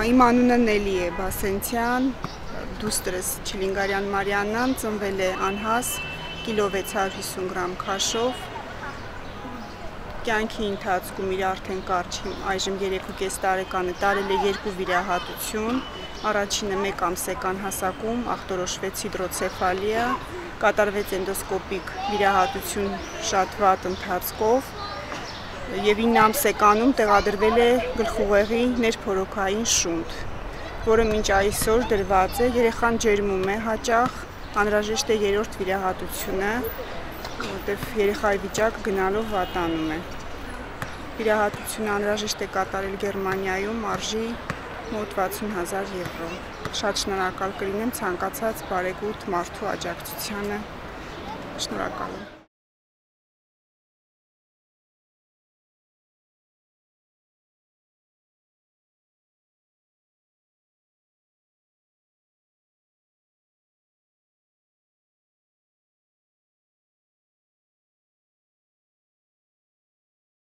Իմ անունը Նելի է Բասենցյան, դուստրս Չիլինգարյան Մարիաննան ծնվել է անհաս, կիլո 650 գրամ քաշով, կյանքի ընթացքում իր արդեն կարճ, այժմ 3.5 տարեկանը տարել է 2 վիրահատություն, առաջինը 1 ամսեկան հասակում ախտորոշվեց հիդրոցեֆալիա, կատարվեց էնդոսկոպիկ վիրահատություն շատ վատ ընթացքով և 9 ամսեկանում տեղադրվել է գլխուղեղի ներփորոքային շունթ, որը մինչ այսօր դրված է, երեխան ջերմում է հաճախ, անհրաժեշտ է 3-րդ վիրահատությունը, որտեղ երեխայի վիճակը գնալով վատանում է։ Վիրահատությունը անհրաժեշտ է կատարել Գերմանիայում, արժի մոտ 60,000 եվրո։ Շատ շնորհակալ կլինեմ ցանկացած բարեգութ մարդու աջակցությանը։ Շնորհակալ եմ։